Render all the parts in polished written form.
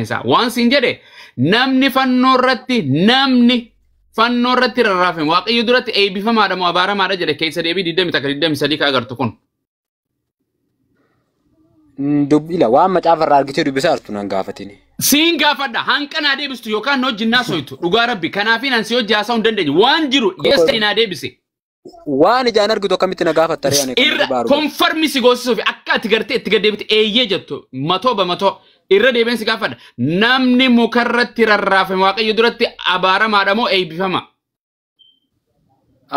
isa waan sin jedhe namni fannoo irratti rarraafame waaqayyo duratti eebbifamaadha moo abaaramaadha jedhe keessa deebii 23 ka agartu kun dubbila waan macaafa irraa argitee dubbisaa jirtu nan gaafatini siin gaafadha hanqanaa deebistu yookaan hojjinnaa soitu dhugaa rabbi kanaafi nan si hojii haasaa hin dandeenye waan jiru yeessa inaa deebise waan ijaan argitu akkamitti na gaafattare ani irra konfarmi si goosisuuf akka ati gartee itti gaddeebite eeyyee jettu matoo ba matoo irra deebiin si gaafadha namni mukarratti rarraafame waaqayyo duratti abaaramaadha moo eebbifama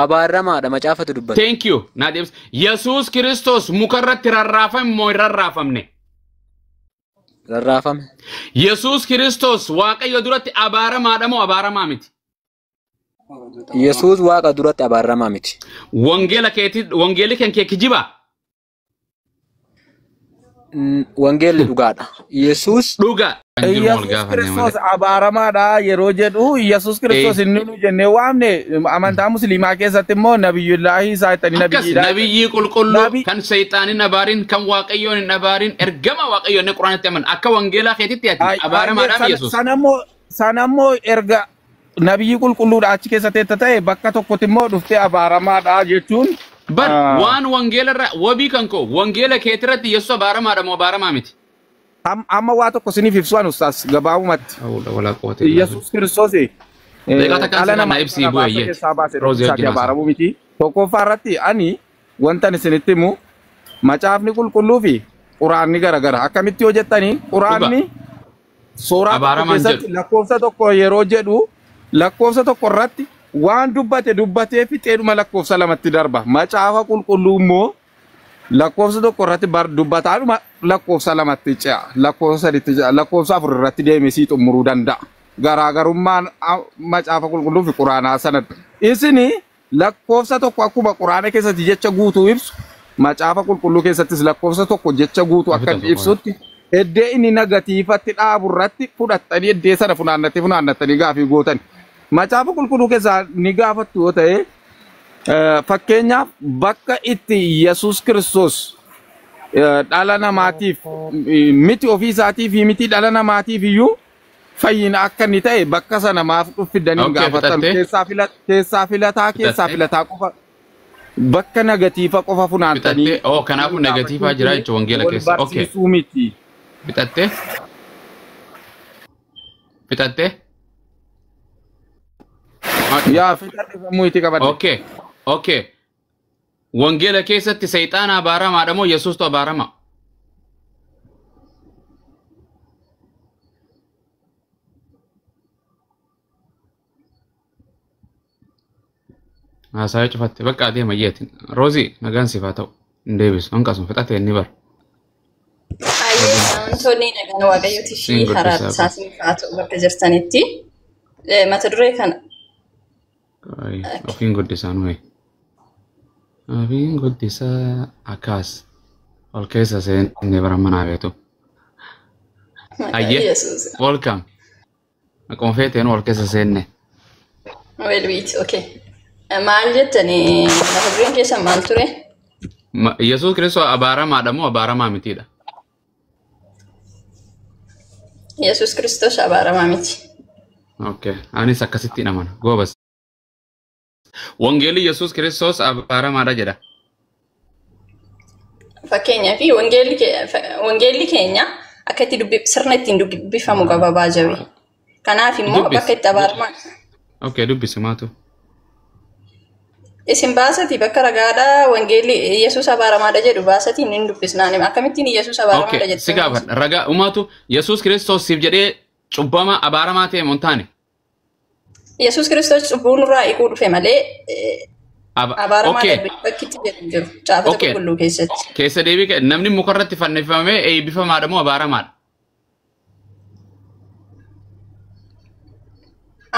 abaaramaadha macaafatu dubbata thank you na deebis Yesuus Kiristoos mukarratti rarraafame moo rarraafamne rarraafame Yesuus Kiristoos waaqayyo duratti abaaramaadha moo abaaramaa miti Yesuus waaqa duratti abaaramaa miti wangeela kan kee kijiba wangeelli dhugaadha Yesuus dhuga Yesuus Kiristoos abaaramaadha yeroo jedhu Yesuus Kiristoos inni nu jennee waamne amantaa musliimaa keessatti immoo nabiyyullaahi isaa ittanii nabiyyiidha nabiyyi qulqulluu kan shayxaanin abaarin kan waaqayyoon hin abaarin ergama waaqayyoon quraanatti aman akka wangeelaa keetitti ati abaaramaadha Yesuus sanammoo erga nabiyyi qulqulluudha achi keessatti ta'e bakka tokkotti immoo dhuftee abaaramaadha jechuun bar waan wangeela irra wabii kan koo wangeela keetirratti Yesuus abaaramaadha moo abaaramaa miti amma waa tokko siniif ibsuan ustaas gabaabumatti Yesuus Kiristoos dhala namaa ibsii bu'eeyye roozii abaaramu miti tokkoffaa irratti ani wantan isinitti himu macaafni qulqulluu fi quraanni garagara akkamitti yoo jettanii quraanni suuraa keessatti lakkoofsa tokko yeroo jedhu lakkoofsa tokko irratti waan dubbatee fixeedhuma lakkoofsa lamatti darba macaafa qulqulluu immoo lakkoofsa tokko irratti dubbataadhuma lakkoofsa lamatti ce'a lakkoofsa sadiitti ce'a lakkoofsa afur irratti deemee xumuruu danda'a garaagarummaan macaafa qulqulluu fi quraanaa sanadha isini lakkoofsa tokko akkuma quraana keessatti jecha guutuu ibsu macaafa qulqulluu keessattis lakkoofsa tokko jecha guutuu akka ibsutti eddee inni negatiifatti dhaabu irratti fudhattanii eddee sana funaannattanii gaafii gootan macaafa qulqulluu keessaa ni gaafattu yoo ta'e fakkeenyaaf bakka itti Yesuus Kiristoos dhala namaatiif miti ofii isaatiif miti dhala namaatiif iyyuu fayyina akka inni ta'e bakka sana maaf dhuffidanii gaafatan keessaa filataa qofa bakka negatiifa qofa funaantanii kanaafuu negatiifaa jira jechuun wangeela keessa barsiisuu miti fixatte yaa fixatte itti qabadde okay wangeela keessatti shayxaana abaaramaadha moo Yesuustu abaarama haasaa cufatte bakka adeema yeetin roozii nagaan sifaa ta'u hin deebisu hanqasuma fixate inni bar Antoni nagaan waaqayyooti fi haraat isaatiin faatu bakka jirtanitti mata duree kana ofiin guddisaan wayi ofiin guddisaa akkas ol keessa seenne bara manaa beetu ayyee welcome akkuma feeteen ol keessa seenne welbiit okay maal jettanii mata dureen keessa maal ture Yesuus Kiristoos abaaramaadha moo abaaramaa mitiidha Yesuus Kiristoos abaaramaa miti okay anis akkasitti amana goobas wangeelli Yesuus Kiristoos abaaramaadha jedha fakkeenyaaf wangeelli keenya akka itti sirna ittiin dubbifamu qaba baajabe kanaaf immoo bakka itti abaaramaa okay dubbisi maatu isin baasati bakka ragaadha wangeelli Yesuus abaaramaadha jedhu baasati hin dubbisnaan akkamittiin Yesuus abaaramaadha jedhu si gaafadha ragaa umaatu Yesuus Kiristoos siif jedhee cubbama abaaramaa ta'e montaane Yesuus Kiristoos cubbuun irraa hiikuu dhufe malee abaaramaadha bakkitti jedhu jiru caafata qulqulluu keessatti keessa deebii namni mukarratti fannifamee eebbifamaadha moo abaaramaadha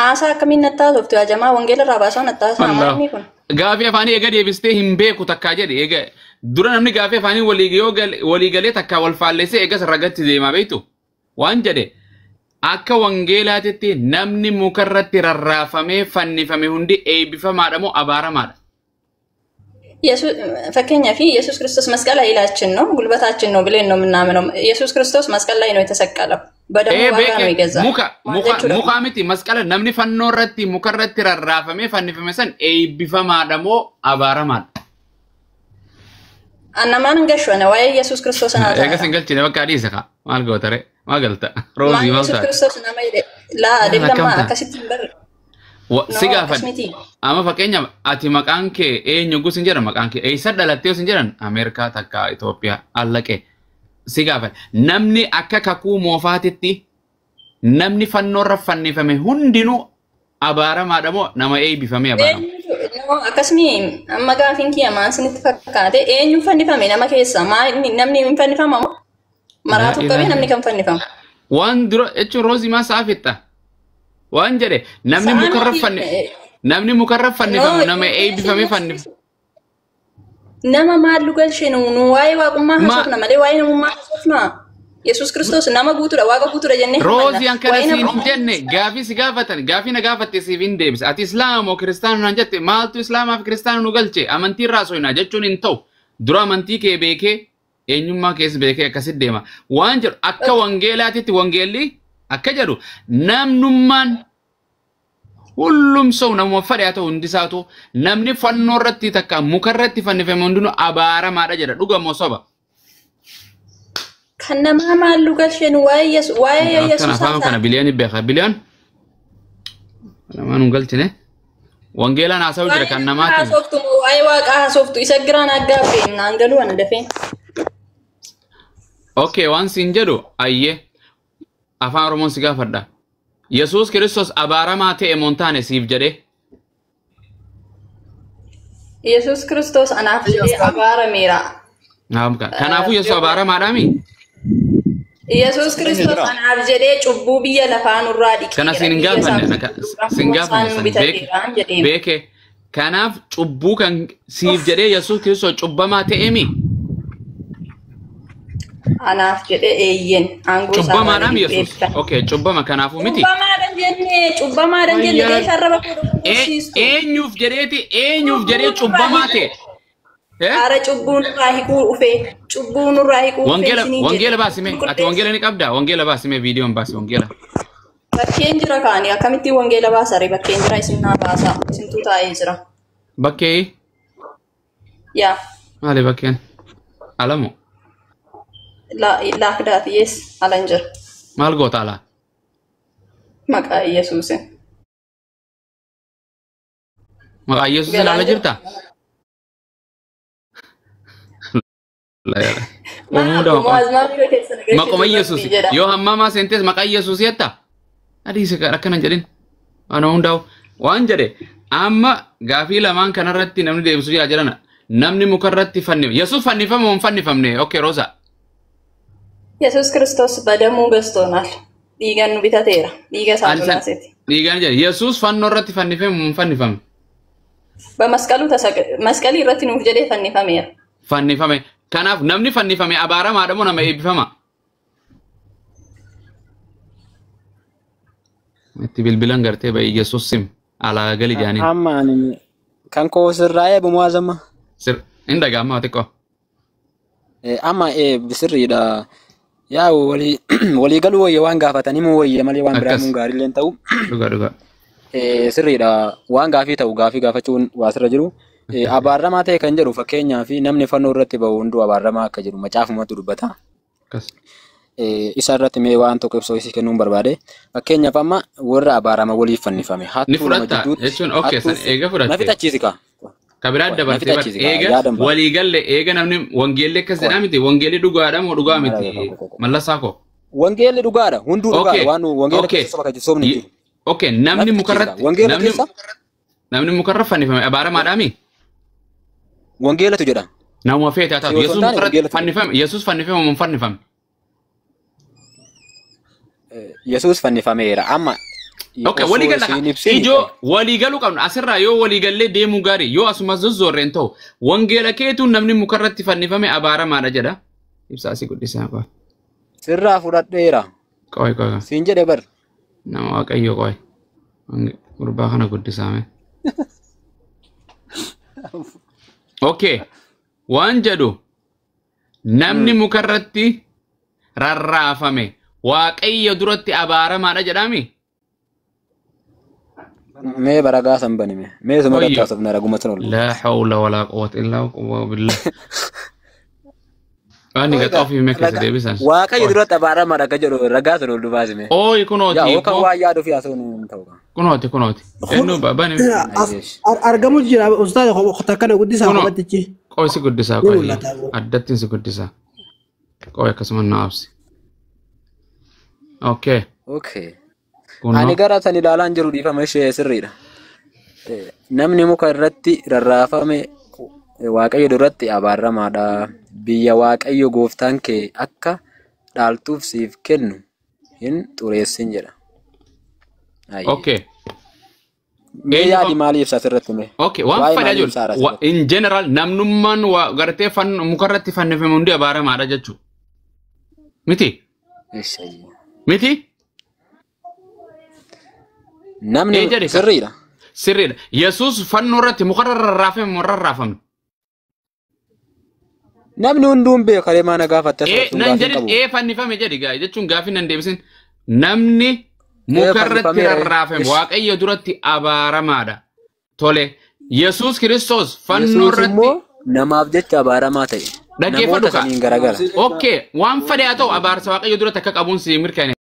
aasaa akkamiin nattaasoftu ajamaa wangeela irraa baasoo nattaasaa maali kun gaafii afaanii eega deebistee hin beeku takkaa jedhe eega dura namni gaafii afaanii waliigalee takkaa wal faalleessee eegas ragatti deemaa beektu waan jedhe akka wangeelaatitti namni mukarratti rarraafamee fannifame hundi eebbifamaadha moo abaaramaadha fakkeenyaaf Yesuus Kiristoos masqala ilaachin ነው ጉልበታችን ነው ብለን ነው የምናምነው ኢየሱስ ክርስቶስ መስቀል ላይ ነው የተሰቀለው Badamuu waaqaan eegazaa. Muka miti masqala namni fannoo irratti muka irratti rarraafamee fannifame san eebbifamaadha moo abaaramaadha? Annamaan hin gashu ana waa'ee Yesuus Kiristoos naa ta'a. Eegas hin galchine bakka adiisa kaa maal gootare maal galta roozii maal Yesuus ta'a? Kiristoos nama jedhe laa adeemama akkasitti hin barre. Si gaafadhe amma fakkeenya ati maqaan kee eenyu gus hin jedhan maqaan kee eessa dhalattee hin jedhan Ameerikaa takka Itoophiyaa allaqee si gaafadhe namni akka kakuu moofaatitti namni fannoo irra fannifame hundinuu abaaramaadha moo nama eebbifamee abaarama? Akkasumi amma gaafiin kiyya maan sinitti fakkaate eenyu fannifame nama keessa namni hin fannifama moo maraatu qabee namni kan fannifama. Waan dura jechuun roozii maa saafetta waan jedhe namni mukarra fannifamu nama eebbifamee fannifamu. Nama maallu galchee nu waa'ee waaqummaa haasofna malee waa'ee namummaa haasofna. Yesuus Kiristoos nama guutuudha waaqa guutuudha jennee. Roozii akkana siin hin jenne gaafii si gaafatan gaafii na gaafatte siif hin deebisa. Ati islaama moo kiristaana naan jette maaltu islaamaa fi kiristaana nu galche amantii irraa soyinaa jechuun hin ta'u. Dura amantii kee beekee eenyummaa keessa beekee akkasitti deema. Waan jedhu akka wangeelaatitti wangeelli akka jedhu namnummaan hullum sa'u namuma fadhe haa ta'u hundisaatu namni fannoo irratti takka muka irratti fannifame hundinuu abaaramaadha jedha dhugamoo soba. Kan nama maallu galcheen waa'ee Yesuus kana biliyoon beeka biliyoon namaan hin galchine wangeelaan haasa'u jira kan namaati. Haasoftu waa'ee waaqaa haasoftu isa giraan aggaafee naan galuu ana dafee. Okay waan siin jedhu ayyee afaan Oromoon si gaafadha. Yesuus Kiristoos abaaramaa ta'e montaane siif jedhe. Yesuus Kiristoos anaaf jedhee abaarameera. Kanaafuu Yesuus abaaramaadhaami? Yesuus Kiristoos anaaf jedhee cubbuu biyya lafaa nurraa dhiqee. Kana siin gaafanne beeke kanaaf cubbuu kan siif jedhee Yesuus Kiristoos cubbamaa ta'eemi? Anaaf jedhee eeyyen aangoo isaa cubbamaadhaam Yesuus. Okay cubbama kanaafuu miti. Cubbamaadhaan jennee sharraba eenyuuf jedhee cubbamaa ta'e? Ara cubbuun nurraa hiikuu dhufee cubbuun nurraa hiikuu dhufee wangeela baasime ati wangeela ni qabda wangeela baasime viidiyoon baasi wangeela. Bakkeen jira kaani akkamitti wangeela baasare bakkeen jira isin naa baasa isintu taa'ee jira. Bakkee? Yaa. Maali bakkeen? Alamu? Laakdaati yes alan jira. Maal goota alaa? Maqaa Yesuusin. Maqaa Yesuusin ala jirta? Maquma Yesuus yoo hammamaa seentees maqaa Yesuus jetta adiisa akkana jedhin ana hundaa'u waan jedhe amma gaafii lamaan kanarratti namni deebisuu yaa jedhana namni mukarratti fannifame Yesuus fannifame moo hin fannifamne okay Rosa Yesuus Kiristoos badamuu gastoonal dhiigaan nu bitateera dhiiga isaa tolaaseeti dhiigaan jedhe Yesuus fannoo irratti fannifame moo hin fannifamne masqalii irratti nuuf jedhee fannifameera fannifame kanaaf namni fannifame abaaramaadha moo nama eebbifama? Itti bilbilan gartee ba'i Yesuus sim alaa gali jaaniin. Amma ani kan koo sirraa eebu muwaazama. Inda gaamma xiqqoo. Amma sirriidha. Yaa walii galuu wayya waan gaafatanii moo wayya malee waan biraa mun gaarii leen ta'u. Dhugaa. Sirriidha waan gaafii ta'u gaafii gaafachuun waa sirra jiru. Abaaramaa ta'e kan jedhu fakkeenyaa fi namni fannoo irratti bahu hunduu abaaramaa akka jedhu macaafumatu dubbata. Isa irratti mee waan tokko ibsoo isii kennuun barbaade. Fakkeenyaaf amma warra abaarama waliif fannifame. Ni fudhatta jechuun okay san eega fudhatte. Na fixachiisi kaa. Kabiraa dabartee eega waliigalle eega namni wangeelli akkas jedhaa miti wangeelli dhugaadha moo dhugaa miti mallasaa koo. Wangeelli dhugaadha hunduu dhugaadha waan wangeelli keessa bakka jisoomni jiru. Okay namni mukarra fannifame abaaramaadhaami? Wangeelatu jedha. Nama feete haa taatu Yesuus mukarratti fannifame Yesuus fannifame moo fannifame? Yesuus fannifameera amma. Okay waliigala ijoo waliigaluu qabna asirraa yoo waliigallee deemuu gaarii yoo asumas zozzorreen ta'u wangeela keetuun namni mukarratti fannifame abaaramaadha jedha. Ibsaa si guddisaa qaba. Sirraa fudhadheera. Qoy. Siin jedhe bar. Nama waaqayyo qoy. Gurbaa kana guddisaame. Okay waan jedhu namni mukarratti rarraafame waaqayyo duratti abaaramaadha jedhami. Mee baragaa san banime. Mee suma tattaasofna raguma sun ol. La hawla wala quwwata illa billah. Ani gataa fi mee keessa deebisan. Waaqayyo duratti abaaramaadha ka jedhu ragaa sun ol dubaasime. Ooyi kunooti. Yaa kan waa yaadu fi haasawuun ta'u. Kunooti. Eenyu baabani. Argamu jira ustaada takana guddisaa qabatichi. Qoysi guddisaa qoyyi. Addattiin si guddisaa. Qoyyi akkasuma naafsi. Okay. Ani gara san ilaalaan jiru dhiifama ishee sirriidha. Namni muka irratti rarraafame waaqayyo duratti abaaramaadha. Biyya waaqayyo gooftaan kee akka dhaaltuuf siif kennu hin xureessin jedha. Okay. Mee yaadi maaliif asirratti mee? Okay, waan fedha jiru. In general namnummaan gartee mukarratti fannifame hundi abaaramaadha jechuudha. Miti? Namni sirriidha. Sirriidha. Yesuus fannoo irratti mukarra rarraafame. Namni hunduun beekare maana gaafatte nan jedhin fannifame jedhi jechuun gaafii nan deebisin. Namni mukarratti rarraafame waaqayyo duratti abaaramaadha. Tole. Yesuus Kiristoos fannoo irratti namaaf jecha abaaramaa ta'e. Dhaggeeffadhu ka. Okay, waan fedhe haa ta'u abaarsa waaqayyo duratti akka qabuun si mirkane.